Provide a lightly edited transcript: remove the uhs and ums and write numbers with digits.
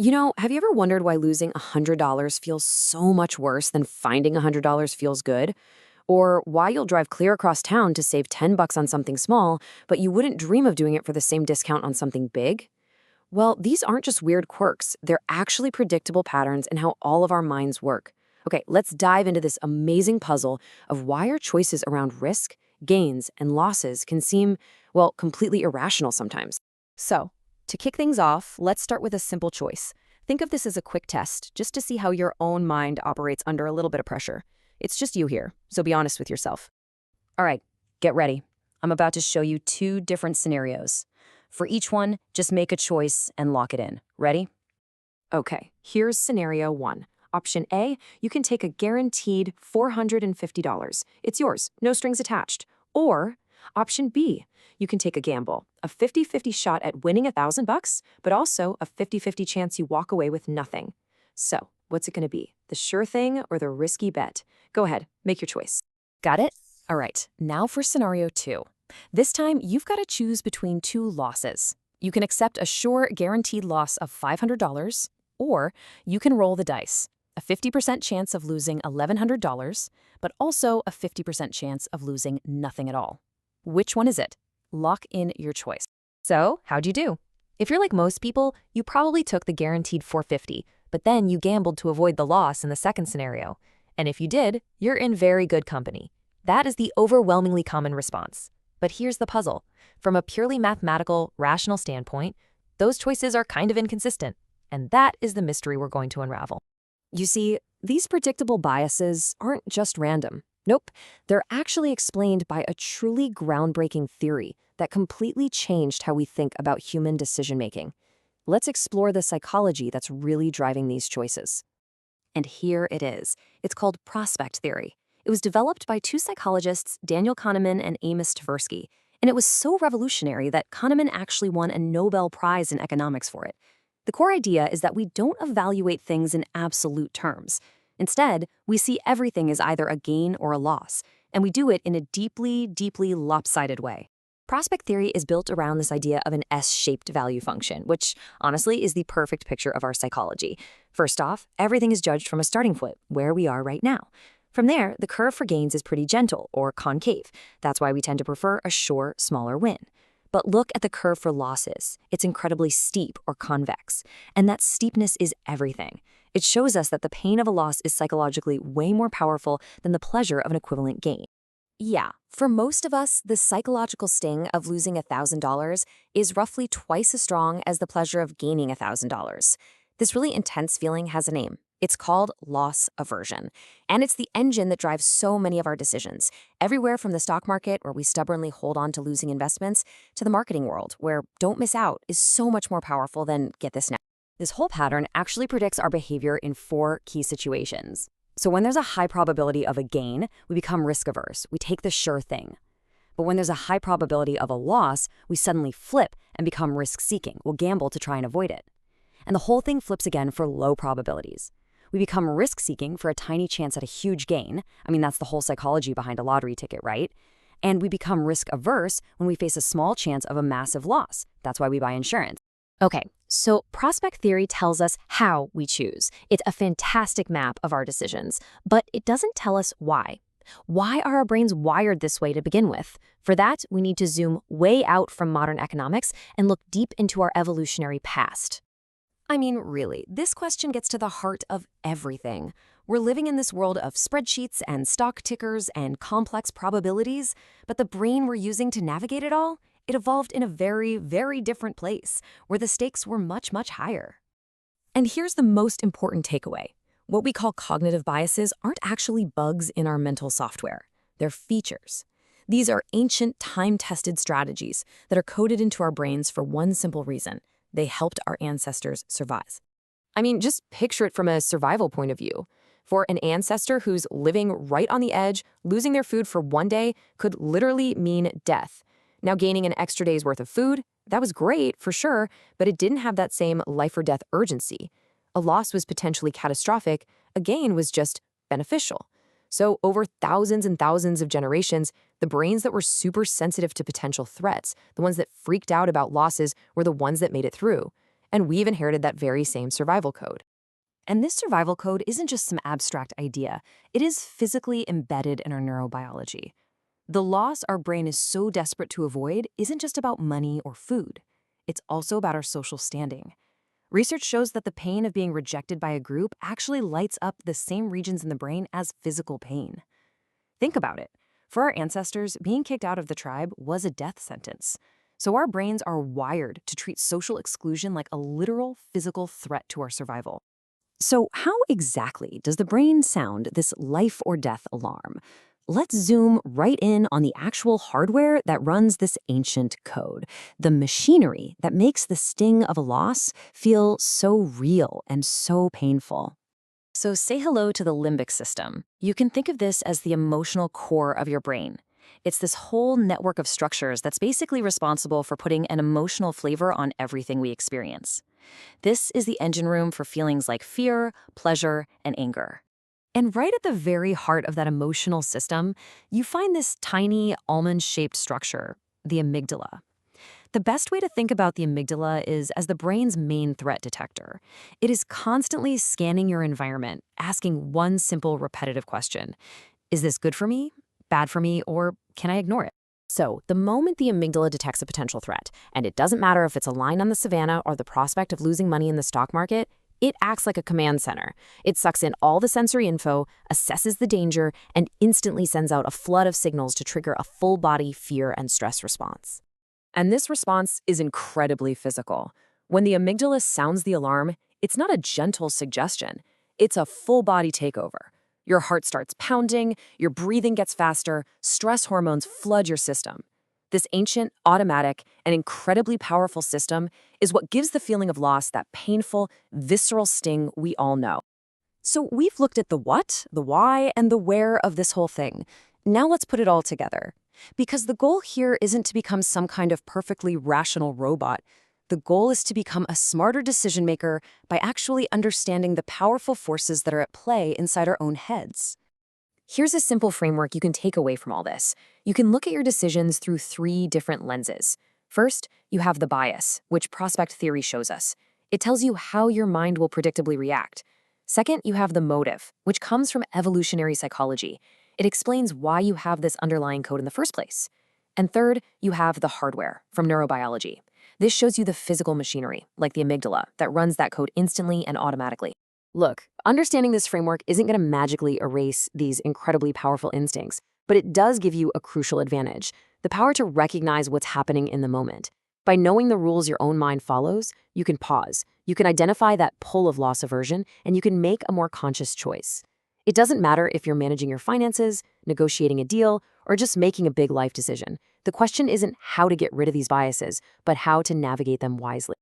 Have you ever wondered why losing $100 feels so much worse than finding $100 feels good? Or why you'll drive clear across town to save 10 bucks on something small, but you wouldn't dream of doing it for the same discount on something big? Well, these aren't just weird quirks. They're actually predictable patterns in how all of our minds work. Okay, let's dive into this amazing puzzle of why our choices around risk, gains, and losses can seem, well, completely irrational sometimes. So, to kick things off, let's start with a simple choice. Think of this as a quick test, just to see how your own mind operates under a little bit of pressure. It's just you here, so be honest with yourself. All right, get ready. I'm about to show you two different scenarios. For each one, just make a choice and lock it in. Ready? Okay, here's scenario one. Option A, you can take a guaranteed $450. It's yours, no strings attached. Or option B, you can take a gamble, a 50-50 shot at winning $1,000, but also a 50-50 chance you walk away with nothing. So, what's it going to be? The sure thing or the risky bet? Go ahead, make your choice. Got it? All right, now for scenario two. This time, you've got to choose between two losses. You can accept a sure guaranteed loss of $500, or you can roll the dice. A 50% chance of losing $1,100, but also a 50% chance of losing nothing at all. Which one is it? Lock in your choice. So, how'd you do? If you're like most people, you probably took the guaranteed $450, but then you gambled to avoid the loss in the second scenario. And if you did, you're in very good company. That is the overwhelmingly common response. But here's the puzzle. From a purely mathematical, rational standpoint, those choices are kind of inconsistent. And that is the mystery we're going to unravel. You see, these predictable biases aren't just random. Nope, they're actually explained by a truly groundbreaking theory that completely changed how we think about human decision-making. Let's explore the psychology that's really driving these choices. And here it is. It's called prospect theory. It was developed by two psychologists, Daniel Kahneman and Amos Tversky, and it was so revolutionary that Kahneman actually won a Nobel Prize in economics for it. The core idea is that we don't evaluate things in absolute terms. Instead, we see everything as either a gain or a loss, and we do it in a deeply, deeply lopsided way. Prospect theory is built around this idea of an S-shaped value function, which honestly is the perfect picture of our psychology. First off, everything is judged from a starting point, where we are right now. From there, the curve for gains is pretty gentle, or concave. That's why we tend to prefer a sure, smaller win. But look at the curve for losses. It's incredibly steep or convex. And that steepness is everything. It shows us that the pain of a loss is psychologically way more powerful than the pleasure of an equivalent gain. Yeah, for most of us, the psychological sting of losing $1,000 is roughly twice as strong as the pleasure of gaining $1,000. This really intense feeling has a name. It's called loss aversion, and it's the engine that drives so many of our decisions, everywhere from the stock market, where we stubbornly hold on to losing investments, to the marketing world, where don't miss out is so much more powerful than get this now. This whole pattern actually predicts our behavior in 4 key situations. So when there's a high probability of a gain, we become risk-averse. We take the sure thing. But when there's a high probability of a loss, we suddenly flip and become risk-seeking. We'll gamble to try and avoid it. And the whole thing flips again for low probabilities. We become risk-seeking for a tiny chance at a huge gain. I mean, that's the whole psychology behind a lottery ticket, right? And we become risk-averse when we face a small chance of a massive loss. That's why we buy insurance. Okay, so prospect theory tells us how we choose. It's a fantastic map of our decisions, but it doesn't tell us why. Why are our brains wired this way to begin with? For that, we need to zoom way out from modern economics and look deep into our evolutionary past. I mean, really, this question gets to the heart of everything. We're living in this world of spreadsheets and stock tickers and complex probabilities, but the brain we're using to navigate it all, it evolved in a very, very different place, where the stakes were much, much higher. And here's the most important takeaway. What we call cognitive biases aren't actually bugs in our mental software. They're features. These are ancient, time-tested strategies that are coded into our brains for one simple reason. They helped our ancestors survive. I mean, just picture it from a survival point of view. For an ancestor who's living right on the edge, losing their food for one day could literally mean death. Now, gaining an extra day's worth of food, that was great, for sure, but it didn't have that same life or death urgency. A loss was potentially catastrophic, a gain was just beneficial. So over thousands and thousands of generations, the brains that were super sensitive to potential threats, the ones that freaked out about losses, were the ones that made it through. and we've inherited that very same survival code. And this survival code isn't just some abstract idea, it is physically embedded in our neurobiology. The loss our brain is so desperate to avoid isn't just about money or food. It's also about our social standing. Research shows that the pain of being rejected by a group actually lights up the same regions in the brain as physical pain. Think about it. For our ancestors, being kicked out of the tribe was a death sentence. So our brains are wired to treat social exclusion like a literal physical threat to our survival. So how exactly does the brain sound this life or death alarm? Let's zoom right in on the actual hardware that runs this ancient code, the machinery that makes the sting of a loss feel so real and so painful. So say hello to the limbic system. You can think of this as the emotional core of your brain. It's this whole network of structures that's basically responsible for putting an emotional flavor on everything we experience. This is the engine room for feelings like fear, pleasure, and anger. And right at the very heart of that emotional system, you find this tiny almond-shaped structure, the amygdala. The best way to think about the amygdala is as the brain's main threat detector. It is constantly scanning your environment, asking one simple repetitive question. Is this good for me, bad for me, or can I ignore it? So, the moment the amygdala detects a potential threat, and it doesn't matter if it's a lion on the savannah or the prospect of losing money in the stock market, it acts like a command center. It sucks in all the sensory info, assesses the danger, and instantly sends out a flood of signals to trigger a full-body fear and stress response. And this response is incredibly physical. When the amygdala sounds the alarm, it's not a gentle suggestion. It's a full-body takeover. Your heart starts pounding, your breathing gets faster, stress hormones flood your system. This ancient, automatic, and incredibly powerful system is what gives the feeling of loss that painful, visceral sting we all know. So we've looked at the what, the why, and the where of this whole thing. Now let's put it all together. Because the goal here isn't to become some kind of perfectly rational robot. The goal is to become a smarter decision maker by actually understanding the powerful forces that are at play inside our own heads. Here's a simple framework you can take away from all this. You can look at your decisions through 3 different lenses. First, you have the bias, which prospect theory shows us. It tells you how your mind will predictably react. Second, you have the motive, which comes from evolutionary psychology. It explains why you have this underlying code in the first place. And third, you have the hardware from neurobiology. This shows you the physical machinery, like the amygdala, that runs that code instantly and automatically. Look, understanding this framework isn't going to magically erase these incredibly powerful instincts, but it does give you a crucial advantage, the power to recognize what's happening in the moment. By knowing the rules your own mind follows, you can pause, you can identify that pull of loss aversion, and you can make a more conscious choice. It doesn't matter if you're managing your finances, negotiating a deal, or just making a big life decision. The question isn't how to get rid of these biases, but how to navigate them wisely.